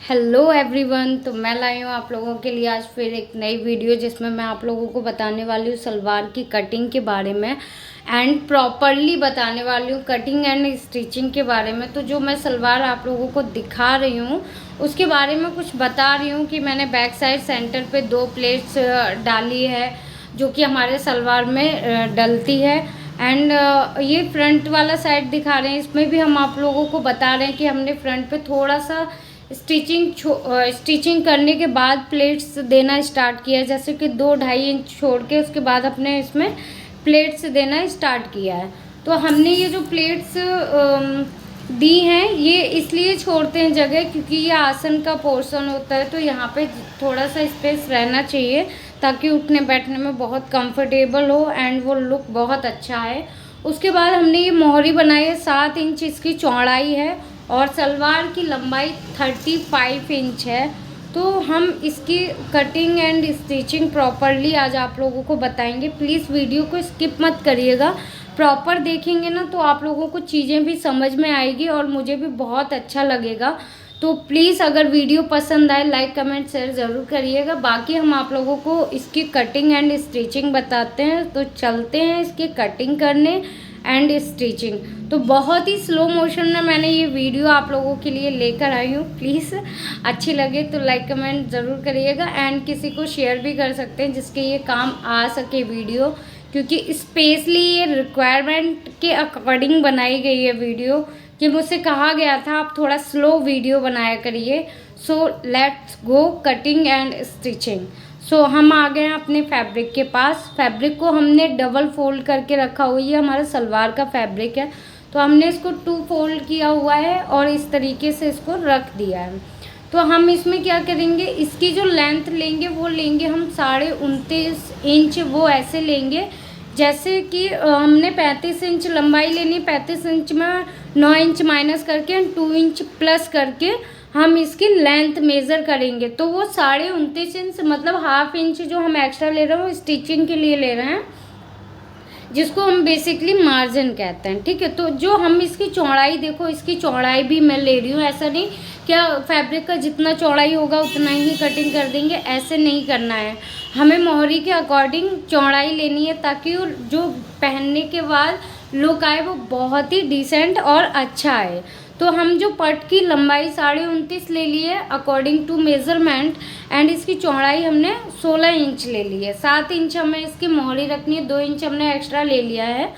Hello everyone. तो मैं लाई हूँ आप लोगों के लिए आज फिर एक नई वीडियो जिसमें मैं आप लोगों को बताने वाली हूँ सलवार की कटिंग के बारे में एंड प्रॉपरली बताने वाली हूँ कटिंग एंड स्टिचिंग के बारे में। तो जो मैं सलवार आप लोगों को दिखा रही हूँ उसके बारे में कुछ बता रही हूँ कि मैंने बैक साइड सेंटर पे 2 प्लेट्स डाली है जो कि हमारे सलवार में डलती है। एंड ये फ्रंट वाला साइड दिखा रहे हैं, इसमें भी हम आप लोगों को बता रहे हैं कि हमने फ्रंट पे थोड़ा सा स्टिचिंग करने के बाद प्लेट्स देना स्टार्ट किया, जैसे कि 2-2.5 इंच छोड़ के उसके बाद अपने इसमें प्लेट्स देना स्टार्ट किया है। तो हमने ये जो प्लेट्स दी हैं ये इसलिए छोड़ते हैं जगह क्योंकि ये आसन का पोर्शन होता है, तो यहाँ पे थोड़ा सा स्पेस रहना चाहिए ताकि उठने बैठने में बहुत कंफर्टेबल हो एंड वो लुक बहुत अच्छा है। उसके बाद हमने ये मोहरी बनाई है, 7 इंच इसकी चौड़ाई है और सलवार की लंबाई 35 इंच है। तो हम इसकी कटिंग एंड स्टिचिंग प्रॉपरली आज आप लोगों को बताएंगे। प्लीज़ वीडियो को स्किप मत करिएगा, प्रॉपर देखेंगे ना तो आप लोगों को चीज़ें भी समझ में आएगी और मुझे भी बहुत अच्छा लगेगा। तो प्लीज़ अगर वीडियो पसंद आए लाइक कमेंट शेयर ज़रूर करिएगा। बाकी हम आप लोगों को इसकी कटिंग एंड स्टिचिंग बताते हैं, तो चलते हैं इसकी कटिंग करने एंड स्टिचिंग। तो बहुत ही स्लो मोशन में मैंने ये वीडियो आप लोगों के लिए लेकर आई हूँ। प्लीज़ अच्छी लगे तो लाइक कमेंट ज़रूर करिएगा एंड किसी को शेयर भी कर सकते हैं जिसके ये काम आ सके वीडियो, क्योंकि स्पेशली ये रिक्वायरमेंट के अकॉर्डिंग बनाई गई है वीडियो कि मुझसे कहा गया था आप थोड़ा स्लो वीडियो बनाया करिए। So let's go cutting and stitching. So हम आ गए हैं अपने फैब्रिक के पास। फैब्रिक को हमने डबल फोल्ड करके रखा हुआ है, ये हमारा सलवार का फैब्रिक है तो हमने इसको 2 फोल्ड किया हुआ है और इस तरीके से इसको रख दिया है। तो हम इसमें क्या करेंगे, इसकी जो लेंथ लेंगे वो लेंगे हम 29.5 इंच, वो ऐसे लेंगे जैसे कि हमने 35 इंच लंबाई लेनी, 35 इंच में 9 इंच माइनस करके 2 इंच प्लस करके हम इसकी लेंथ मेज़र करेंगे। तो वो 29.5 इंच मतलब हाफ इंच जो हम एक्स्ट्रा ले रहे हैं वो स्टिचिंग के लिए ले रहे हैं, जिसको हम बेसिकली मार्जिन कहते हैं। ठीक है, तो जो हम इसकी चौड़ाई देखो, इसकी चौड़ाई भी मैं ले रही हूँ। ऐसा नहीं क्या फैब्रिक का जितना चौड़ाई होगा उतना ही कटिंग कर देंगे, ऐसे नहीं करना है। हमें मोहरी के अकॉर्डिंग चौड़ाई लेनी है ताकि जो पहनने के बाद लुक आए वो बहुत ही डिसेंट और अच्छा आए। तो हम जो पट की लंबाई 29.5 ले ली है अकॉर्डिंग टू मेज़रमेंट एंड इसकी चौड़ाई हमने 16 इंच ले ली है। 7 इंच हमें इसकी मोहरी रखनी है, 2 इंच हमने एक्स्ट्रा ले लिया है।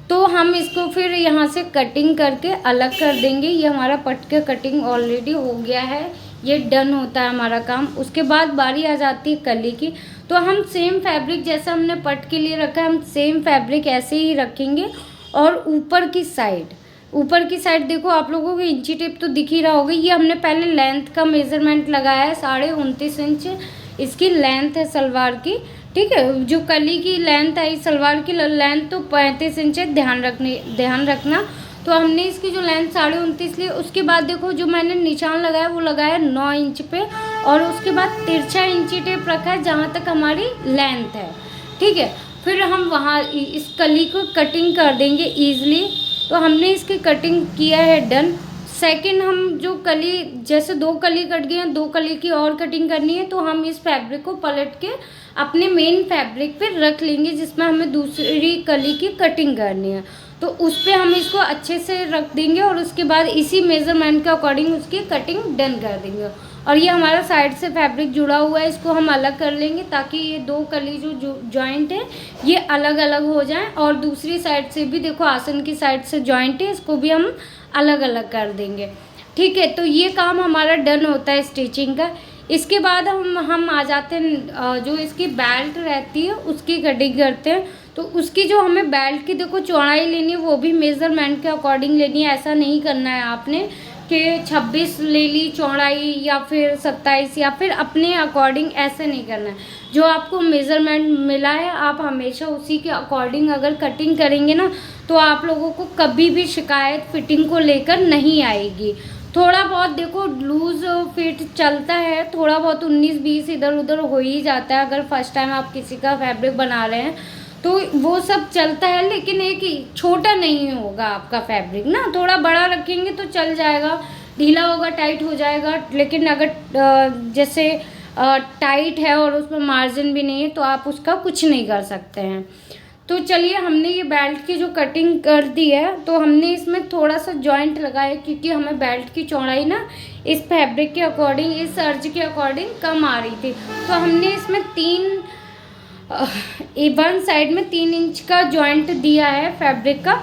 तो हम इसको फिर यहाँ से कटिंग करके अलग कर देंगे। ये हमारा पट का कटिंग ऑलरेडी हो गया है, ये डन होता है हमारा काम। उसके बाद बारी आ जाती है कली की। तो हम सेम फैब्रिक जैसा हमने पट के लिए रखा है हम सेम फैब्रिक ऐसे ही रखेंगे। और ऊपर की साइड देखो, आप लोगों को इंची टेप तो दिख ही रहा होगा। ये हमने पहले लेंथ का मेज़रमेंट लगाया है, 29.5 इंच इसकी लेंथ है सलवार की। ठीक है, जो कली की लेंथ आई सलवार की लेंथ तो 35 इंच है, ध्यान रखना। तो हमने इसकी जो लेंथ 29.5 ली, उसके बाद देखो जो मैंने निशान लगाया वो लगाया 9 इंच पे और उसके बाद तिरछा इंची टेप रखा है जहाँ तक हमारी लेंथ है। ठीक है, फिर हम वहाँ इस कली को कटिंग कर देंगे ईजिली। तो हमने इसकी कटिंग किया है डन। सेकंड हम जो कली, जैसे 2 कली कट गई हैं, 2 कली की और कटिंग करनी है, तो हम इस फैब्रिक को पलट के अपने मेन फैब्रिक पे रख लेंगे जिसमें हमें दूसरी कली की कटिंग करनी है। तो उस पर हम इसको अच्छे से रख देंगे और उसके बाद इसी मेज़रमेंट के अकॉर्डिंग उसकी कटिंग डन कर देंगे। और ये हमारा साइड से फैब्रिक जुड़ा हुआ है, इसको हम अलग कर लेंगे ताकि ये 2 कली जो जॉइंट है ये अलग अलग हो जाएं। और दूसरी साइड से भी देखो आसन की साइड से जॉइंट है, इसको भी हम अलग अलग कर देंगे। ठीक है, तो ये काम हमारा डन होता है स्टिचिंग का। इसके बाद हम आ जाते हैं जो इसकी बेल्ट रहती है उसकी कटिंग करते हैं। तो उसकी जो हमें बेल्ट की देखो चौड़ाई लेनी है वो भी मेज़रमेंट के अकॉर्डिंग लेनी है। ऐसा नहीं करना है आपने कि 26 ले ली चौड़ाई या फिर 27 या फिर अपने अकॉर्डिंग, ऐसे नहीं करना है। जो आपको मेज़रमेंट मिला है आप हमेशा उसी के अकॉर्डिंग अगर कटिंग करेंगे ना तो आप लोगों को कभी भी शिकायत फिटिंग को लेकर नहीं आएगी। थोड़ा बहुत देखो लूज़ फिट चलता है, थोड़ा बहुत 19-20 इधर उधर हो ही जाता है अगर फर्स्ट टाइम आप किसी का फैब्रिक बना रहे हैं तो वो सब चलता है, लेकिन एक ही छोटा नहीं होगा आपका फैब्रिक ना, थोड़ा बड़ा रखेंगे तो चल जाएगा। ढीला होगा टाइट हो जाएगा, लेकिन अगर जैसे टाइट है और उसमें मार्जिन भी नहीं है तो आप उसका कुछ नहीं कर सकते हैं। तो चलिए, हमने ये बेल्ट की जो कटिंग कर दी है, तो हमने इसमें थोड़ा सा जॉइंट लगाया क्योंकि हमें बेल्ट की चौड़ाई ना इस फैब्रिक के अकॉर्डिंग, इस सर्ज के अकॉर्डिंग कम आ रही थी। तो हमने इसमें वन साइड में 3 इंच का जॉइंट दिया है फैब्रिक का।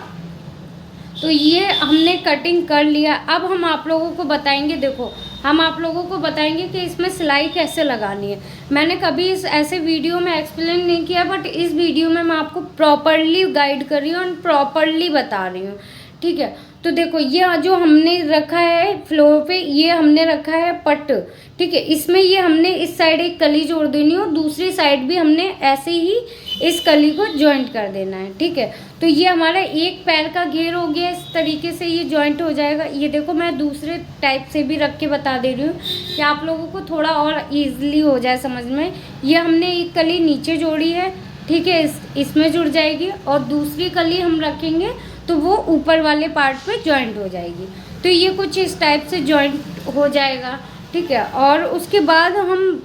तो ये हमने कटिंग कर लिया। अब हम आप लोगों को बताएंगे, देखो हम आप लोगों को बताएंगे कि इसमें सिलाई कैसे लगानी है। मैंने कभी इस ऐसे वीडियो में एक्सप्लेन नहीं किया, बट इस वीडियो में मैं आपको प्रॉपरली गाइड कर रही हूँ और प्रॉपरली बता रही हूँ, ठीक है। तो देखो, ये जो हमने रखा है फ्लोर पे, ये हमने रखा है पट, ठीक है। इसमें ये हमने इस साइड एक कली जोड़ देनी है और दूसरी साइड भी हमने ऐसे ही इस कली को जॉइंट कर देना है, ठीक है। तो ये हमारा एक पैर का घेर हो गया, इस तरीके से ये जॉइंट हो जाएगा। ये देखो, मैं दूसरे टाइप से भी रख के बता दे रही हूँ कि आप लोगों को थोड़ा और ईजिली हो जाए समझ में। ये हमने एक कली नीचे जोड़ी है, ठीक है, इसमें जुड़ जाएगी, और दूसरी कली हम रखेंगे तो वो ऊपर वाले पार्ट पे जॉइंट हो जाएगी। तो ये कुछ इस टाइप से जॉइंट हो जाएगा, ठीक है। और उसके बाद हम,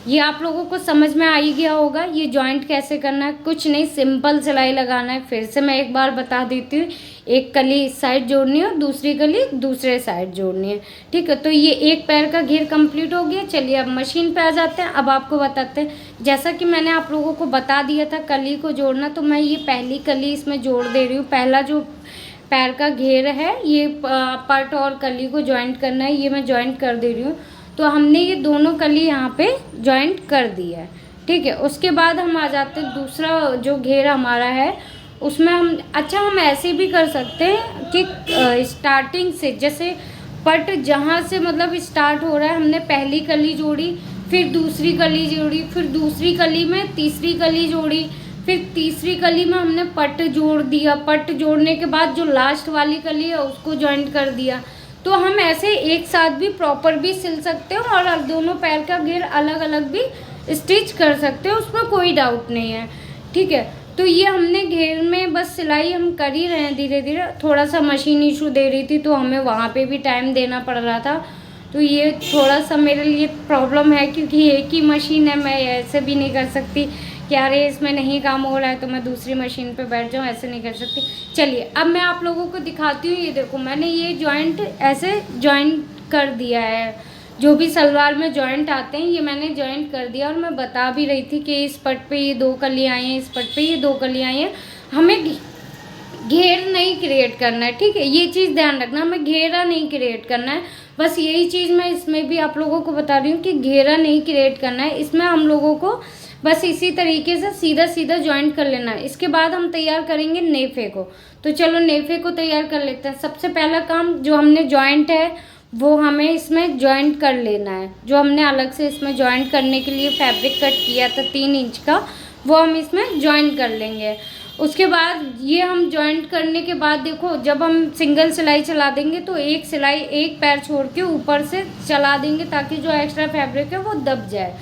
ये आप लोगों को समझ में आ ही गया होगा ये जॉइंट कैसे करना है। कुछ नहीं, सिंपल सिलाई लगाना है। फिर से मैं एक बार बता देती हूँ, एक कली इस साइड जोड़नी है और दूसरी कली दूसरे साइड जोड़नी है, ठीक है। तो ये एक पैर का घेर कंप्लीट हो गया। चलिए अब मशीन पे आ जाते हैं। अब आपको बताते हैं, जैसा कि मैंने आप लोगों को बता दिया था कली को जोड़ना, तो मैं ये पहली कली इसमें जोड़ दे रही हूँ। पहला जो पैर का घेर है, ये पट और कली को ज्वाइंट करना है, ये मैं ज्वाइंट कर दे रही हूँ। तो हमने ये दोनों कली यहाँ पे ज्वाइंट कर दी है, ठीक है। उसके बाद हम आ जाते हैं, दूसरा जो घेर हमारा है उसमें हम, अच्छा हम ऐसे भी कर सकते हैं कि स्टार्टिंग से, जैसे पट जहाँ से मतलब स्टार्ट हो रहा है, हमने पहली कली जोड़ी, फिर दूसरी कली जोड़ी, फिर दूसरी कली में तीसरी कली जोड़ी, फिर तीसरी कली में हमने पट जोड़ दिया। पट जोड़ने के बाद जो लास्ट वाली कली है उसको ज्वाइंट कर दिया। तो हम ऐसे एक साथ भी प्रॉपर भी सिल सकते हैं और दोनों पैर का घेर अलग अलग भी स्टिच कर सकते हैं, उसमें कोई डाउट नहीं है, ठीक है। तो ये हमने घेर में बस सिलाई हम कर ही रहे हैं धीरे धीरे। थोड़ा सा मशीन इशू दे रही थी तो हमें वहाँ पे भी टाइम देना पड़ रहा था, तो ये थोड़ा सा मेरे लिए प्रॉब्लम है, क्योंकि एक ही मशीन है, मैं ऐसे भी नहीं कर सकती कि अरे इसमें नहीं काम हो रहा है तो मैं दूसरी मशीन पे बैठ जाऊँ, ऐसे नहीं कर सकती। चलिए अब मैं आप लोगों को दिखाती हूँ। ये देखो, मैंने ये जॉइंट ऐसे जॉइंट कर दिया है, जो भी सलवार में जॉइंट आते हैं ये मैंने जॉइंट कर दिया। और मैं बता भी रही थी कि इस पट पे ये 2 कलियाँ आई हैं, इस पट पे ये 2 कलियाँ आई हैं। हमें घेर नहीं क्रिएट करना है, ठीक है, ये चीज़ ध्यान रखना, हमें घेरा नहीं क्रिएट करना है। बस यही चीज़ मैं इसमें भी आप लोगों को बता रही हूँ कि घेरा नहीं क्रिएट करना है। इसमें हम लोगों को बस इसी तरीके से सीधा सीधा जॉइंट कर लेना है। इसके बाद हम तैयार करेंगे नेफे को। तो चलो नेफे को तैयार कर लेते हैं। सबसे पहला काम, जो हमने जॉइंट है वो हमें इसमें जॉइंट कर लेना है। जो हमने अलग से इसमें जॉइंट करने के लिए फैब्रिक कट किया था 3 इंच का, वो हम इसमें जॉइंट कर लेंगे। उसके बाद ये हम जॉइंट करने के बाद देखो, जब हम सिंगल सिलाई चला देंगे तो एक सिलाई एक पैर छोड़ के ऊपर से चला देंगे ताकि जो एक्स्ट्रा फैब्रिक है वो दब जाए।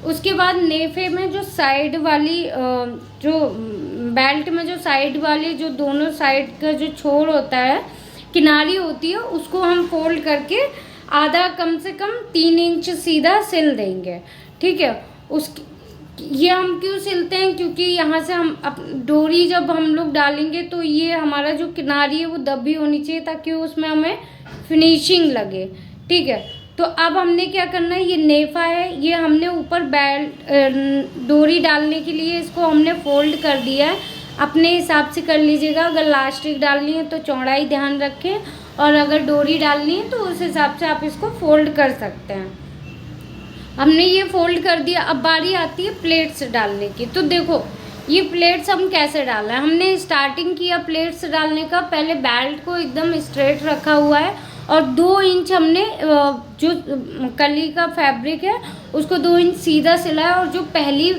उसके बाद नेफे में जो साइड वाली, जो बेल्ट में जो साइड वाली, जो दोनों साइड का जो छोर होता है, किनारी होती है, उसको हम फोल्ड करके आधा, कम से कम 3 इंच सीधा सिल देंगे, ठीक है। ये हम क्यों सिलते हैं, क्योंकि यहाँ से हम डोरी जब हम लोग डालेंगे तो ये हमारा जो किनारी है वो दबी होनी चाहिए ताकि उसमें हमें फिनिशिंग लगे, ठीक है। तो अब हमने क्या करना है, ये नेफा है, ये हमने ऊपर बेल्ट डोरी डालने के लिए इसको हमने फोल्ड कर दिया है। अपने हिसाब से कर लीजिएगा, अगर लास्टिक डालनी है तो चौड़ाई ध्यान रखें, और अगर डोरी डालनी है तो उस हिसाब से आप इसको फोल्ड कर सकते हैं। हमने ये फोल्ड कर दिया। अब बारी आती है प्लेट्स डालने की। तो देखो, ये प्लेट्स हम कैसे डालना है, हमने स्टार्टिंग किया प्लेट्स डालने का। पहले बेल्ट को एकदम स्ट्रेट रखा हुआ है और 2 इंच हमने जो कली का फैब्रिक है उसको 2 इंच सीधा सिलाया। और जो पहली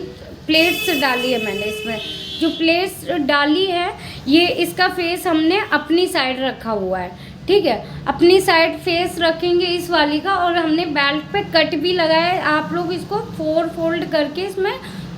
प्लेट्स डाली है मैंने, इसमें जो प्लेट्स डाली है, ये इसका फेस हमने अपनी साइड रखा हुआ है, ठीक है। अपनी साइड फेस रखेंगे इस वाली का, और हमने बेल्ट पे कट भी लगाया है। आप लोग इसको 4 फोल्ड करके इसमें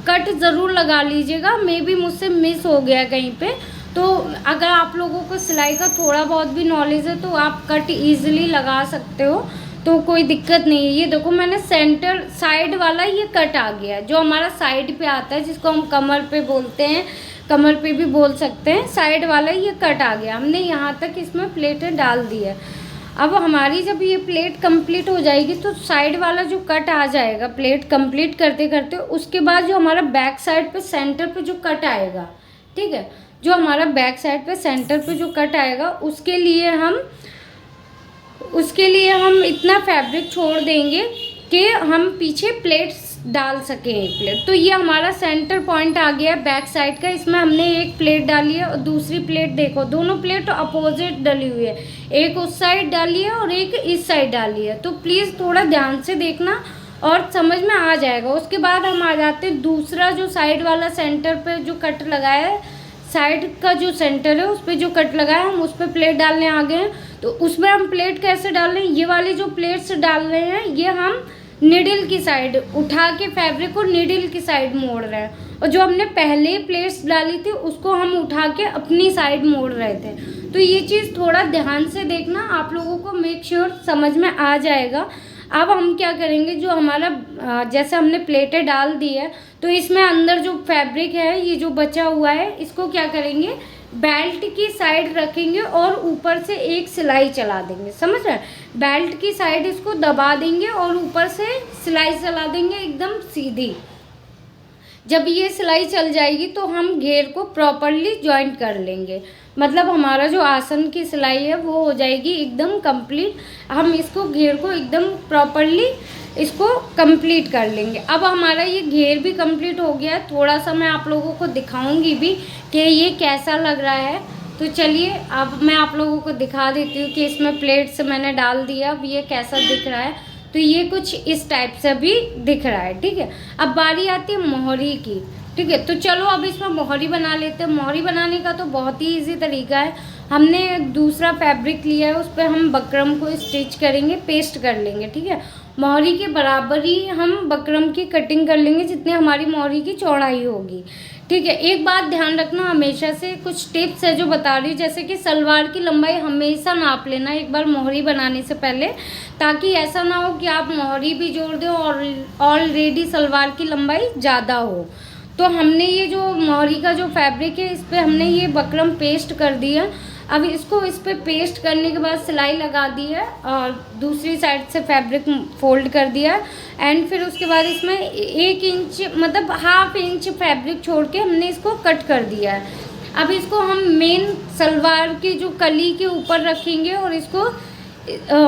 कट ज़रूर लगा लीजिएगा, मे बी मुझसे मिस हो गया कहीं पे, तो अगर आप लोगों को सिलाई का थोड़ा बहुत भी नॉलेज है तो आप कट ईजिली लगा सकते हो, तो कोई दिक्कत नहीं है। ये देखो मैंने सेंटर साइड वाला ये कट आ गया, जो हमारा साइड पे आता है, जिसको हम कमर पे बोलते हैं, कमर पे भी बोल सकते हैं, साइड वाला ये कट आ गया। हमने यहाँ तक इसमें प्लेटें डाल दी है। अब हमारी जब ये प्लेट कंप्लीट हो जाएगी तो साइड वाला जो कट आ जाएगा प्लेट कंप्लीट करते करते, उसके बाद जो हमारा बैक साइड पे सेंटर पे जो कट आएगा, ठीक है, जो हमारा बैक साइड पे सेंटर पे जो कट आएगा उसके लिए हम इतना फैब्रिक छोड़ देंगे कि हम पीछे प्लेट्स डाल सकें एक प्लेट। तो ये हमारा सेंटर पॉइंट आ गया बैक साइड का। इसमें हमने एक प्लेट डाली है और दूसरी प्लेट देखो, दोनों प्लेट अपोजिट डली हुई है, एक उस साइड डाली है और एक इस साइड डाली है। तो प्लीज़ थोड़ा ध्यान से देखना और समझ में आ जाएगा। उसके बाद हम आ जाते हैं दूसरा जो साइड वाला सेंटर पे जो कट लगाया है, साइड का जो सेंटर है उस पर जो कट लगाया हम उस पर प्लेट डालने आ गए हैं। तो उसमें हम प्लेट कैसे डाल रहे हैं, ये वाली जो प्लेट्स डाल रहे हैं ये हम निडल की साइड उठा के फैब्रिक को निडल की साइड मोड़ रहे हैं, और जो हमने पहले प्लेट्स डाली थी उसको हम उठा के अपनी साइड मोड़ रहे थे। तो ये चीज़ थोड़ा ध्यान से देखना, आप लोगों को मेक श्योर समझ में आ जाएगा। अब हम क्या करेंगे, जो हमारा जैसे हमने प्लेटें डाल दी है तो इसमें अंदर जो फैब्रिक है ये जो बचा हुआ है इसको क्या करेंगे, बेल्ट की साइड रखेंगे और ऊपर से एक सिलाई चला देंगे, समझ रहे हैं। बेल्ट की साइड इसको दबा देंगे और ऊपर से सिलाई चला देंगे एकदम सीधी। जब ये सिलाई चल जाएगी तो हम घेर को प्रॉपरली जॉइंट कर लेंगे, मतलब हमारा जो आसन की सिलाई है वो हो जाएगी एकदम कंप्लीट। हम इसको घेर को एकदम प्रॉपरली इसको कंप्लीट कर लेंगे। अब हमारा ये घेर भी कंप्लीट हो गया है। थोड़ा सा मैं आप लोगों को दिखाऊंगी भी कि ये कैसा लग रहा है। तो चलिए अब मैं आप लोगों को दिखा देती हूँ कि इसमें प्लेट्स मैंने डाल दिया, अब ये कैसा दिख रहा है। तो ये कुछ इस टाइप से भी दिख रहा है, ठीक है। अब बारी आती है मोहरी की, ठीक है। तो चलो अब इसमें मोहरी बना लेते हैं। मोहरी बनाने का तो बहुत ही इजी तरीका है। हमने दूसरा फैब्रिक लिया है, उस पर हम बकरम को स्टिच करेंगे, पेस्ट कर लेंगे, ठीक है। मोहरी के बराबर ही हम बकरम की कटिंग कर लेंगे जितनी हमारी मोहरी की चौड़ाई होगी, ठीक है। एक बात ध्यान रखना, हमेशा से कुछ टिप्स है जो बता रही हूँ, जैसे कि सलवार की लंबाई हमेशा नाप लेना एक बार मोहरी बनाने से पहले, ताकि ऐसा ना हो कि आप मोहरी भी जोड़ दो और ऑलरेडी सलवार की लंबाई ज़्यादा हो। तो हमने ये जो मोहरी का जो फैब्रिक है इस पर हमने ये बकरम पेस्ट कर दिया। अब इसको इस पर पेस्ट करने के बाद सिलाई लगा दी है और दूसरी साइड से फैब्रिक फोल्ड कर दिया एंड फिर उसके बाद इसमें 1 इंच मतलब हाफ इंच फैब्रिक छोड़ के हमने इसको कट कर दिया है। अब इसको हम मेन सलवार की जो कली के ऊपर रखेंगे और इसको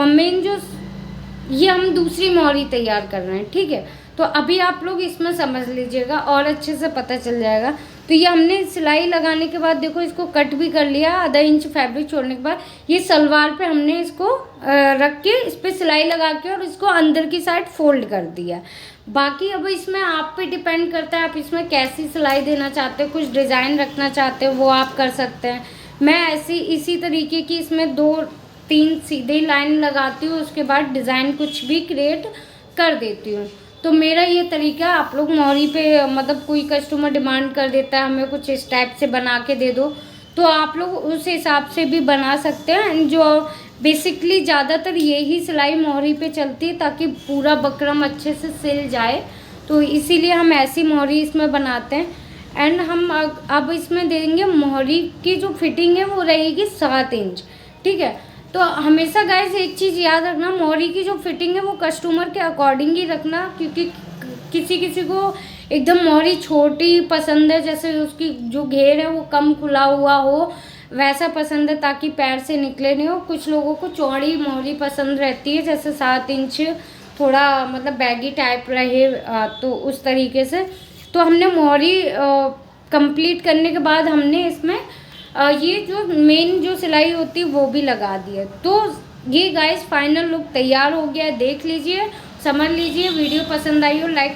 मेन जो ये हम दूसरी मोहरी तैयार कर रहे हैं, ठीक है। तो अभी आप लोग इसमें समझ लीजिएगा और अच्छे से पता चल जाएगा। तो ये हमने सिलाई लगाने के बाद देखो इसको कट भी कर लिया, आधा इंच फैब्रिक छोड़ने के बाद ये सलवार पे हमने इसको रख के इस पर सिलाई लगा के और इसको अंदर की साइड फोल्ड कर दिया। बाकी अब इसमें आप पे डिपेंड करता है आप इसमें कैसी सिलाई देना चाहते हो, कुछ डिज़ाइन रखना चाहते हो वो आप कर सकते हैं। मैं ऐसी इसी तरीके की इसमें 2-3 सीधे लाइन लगाती हूँ, उसके बाद डिज़ाइन कुछ भी क्रिएट कर देती हूँ। तो मेरा ये तरीका, आप लोग मोहरी पे मतलब कोई कस्टमर डिमांड कर देता है हमें कुछ इस टाइप से बना के दे दो, तो आप लोग उस हिसाब से भी बना सकते हैं। जो बेसिकली ज़्यादातर यही सिलाई मोहरी पे चलती है ताकि पूरा बकरम अच्छे से सिल जाए, तो इसीलिए हम ऐसी मोहरी इसमें बनाते हैं। एंड हम अब इसमें देंगे मोहरी की जो फिटिंग है वो रहेगी 7 इंच, ठीक है। तो हमेशा गाइस एक चीज़ याद रखना, मोहरी की जो फिटिंग है वो कस्टमर के अकॉर्डिंग ही रखना, क्योंकि किसी को एकदम मोहरी छोटी पसंद है, जैसे उसकी जो घेर है वो कम खुला हुआ हो वैसा पसंद है ताकि पैर से निकले नहीं हो। कुछ लोगों को चौड़ी मोहरी पसंद रहती है, जैसे 7 इंच थोड़ा मतलब बैगी टाइप रहे, तो उस तरीके से। तो हमने मोहरी कंप्लीट करने के बाद हमने इसमें ये जो मेन जो सिलाई होती है वो भी लगा दी है। तो ये गाइस फाइनल लुक तैयार हो गया है, देख लीजिए, समझ लीजिए। वीडियो पसंद आई हो लाइक